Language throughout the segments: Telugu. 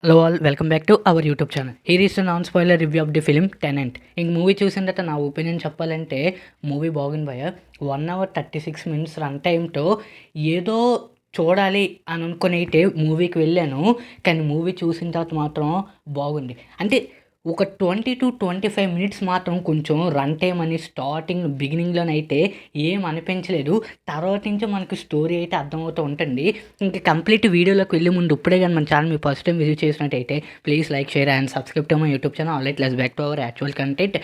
Hello all, welcome back to our YouTube channel. Here is non spoiler review of the film tenant. ఇంక మూవీ చూసిన తర్వాత నా ఒపీనియన్ చెప్పాలంటే మూవీ బాగుంది భయ్య. 1 hour 36 minutes రన్ టైంతో ఏదో చూడాలి అని అనుకుని అయితే మూవీకి వెళ్ళాను. కానీ మూవీ చూసిన తర్వాత మాత్రం బాగుంది. అంటే ఒక 20 to 25 minutes మాత్రం కొంచెం రన్ టైం అని బిగినింగ్లోనైతే ఏం అనిపించలేదు. తర్వాత నుంచి మనకు స్టోరీ అయితే అర్థమవుతూ ఉంటుంది. ఇంకా కంప్లీట్ వీడియోలోకి వెళ్ళే ముందు ఇప్పుడే కానీ మన ఛానల్ మీ ఫస్ట్ టైం విజిట్ చేసినట్టయితే please like, share and subscribe to my YouTube channel. Alright, let's back to our actual content.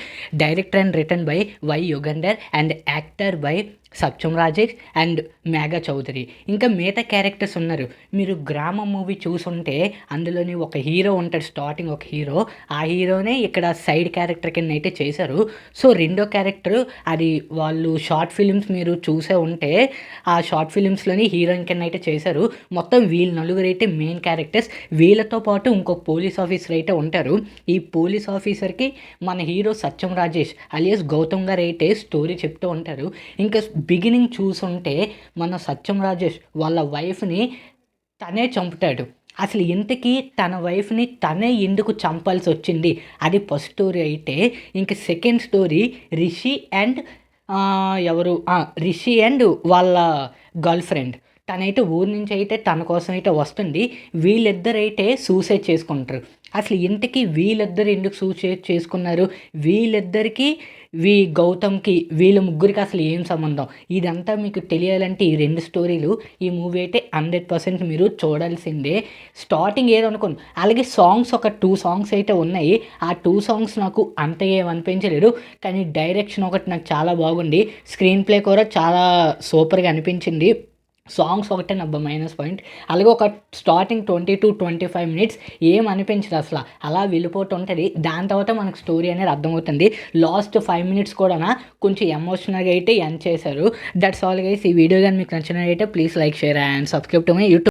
Director and written by Y Yugandhar and actor by Satyam Rajesh and Megha Chaudhary. ఇంకా మిగతా క్యారెక్టర్స్ ఉన్నారు. మీరు గ్రామం మూవీ చూసుంటే అందులోని ఒక హీరో ఉంటాడు, స్టార్టింగ్ ఒక హీరో. ఆ హీరోనే ఇక్కడ సైడ్ క్యారెక్టర్ కింద అయితే చేశారు. సో రెండో క్యారెక్టర్ అది వాళ్ళు షార్ట్ ఫిలిమ్స్ మీరు చూసే ఉంటే ఆ షార్ట్ ఫిలిమ్స్లోని హీరోయిన్ కింద అయితే చేశారు. మొత్తం వీళ్ళు నలుగురు అయితే మెయిన్ క్యారెక్టర్స్. వీళ్ళతో పాటు ఇంకొక పోలీస్ ఆఫీసర్ అయితే ఉంటారు. ఈ పోలీస్ ఆఫీసర్కి మన హీరో సత్యం రాజేష్ అలియాస్ గౌతమ్ గారు అయితే స్టోరీ చెప్తూ ఉంటారు. ఇంకా బిగినింగ్ చూసుంటే మన సత్యం రాజేష్ వాళ్ళ వైఫ్ని తనే చంపుతాడు. అసలు ఇంతకీ తన వైఫ్ని తనే ఎందుకు చంపాల్సి వచ్చింది అది ఫస్ట్ స్టోరీ అయితే. ఇంక second story Rishi and Rishi and వాళ్ళ గర్ల్ ఫ్రెండ్. తనైతే ఊరి నుంచి అయితే తన కోసం అయితే వస్తుంది. వీళ్ళిద్దరైతే సూసైడ్ చేసుకుంటారు. అసలు ఇంతకీ వీళ్ళిద్దరు ఎందుకు సూసైడ్ చేసుకున్నారు, వీళ్ళిద్దరికి గౌతమ్కి వీళ్ళ ముగ్గురికి అసలు ఏం సంబంధం, ఇదంతా మీకు తెలియాలంటే ఈ రెండు స్టోరీలు ఈ మూవీ అయితే 100% మీరు చూడాల్సిందే. స్టార్టింగ్ ఏదనుకోను. అలాగే సాంగ్స్ ఒక 2 songs అయితే ఉన్నాయి. ఆ 2 songs నాకు అంత ఏమనిపించలేదు. కానీ డైరెక్షన్ ఒకటి నాకు చాలా బాగుంది. స్క్రీన్ ప్లే కూడా చాలా సూపర్గా అనిపించింది. సాంగ్స్ ఒకటే నా మైనస్ పాయింట్. అలాగే ఒక స్టార్టింగ్ 20 to 25 minutes ఏం అనిపించదు అసలు, అలా వెళ్ళిపోతూ ఉంటుంది. దాని తర్వాత మనకు స్టోరీ అనేది అర్థమవుతుంది. లాస్ట్ 5 minutes కూడా కొంచెం ఎమోషనల్గా అయితే ఎండ్ చేశారు. That's all guys. ఈ వీడియో కానీ మీకు నచ్చినట్టయితే please like, share and subscribe to my YouTube.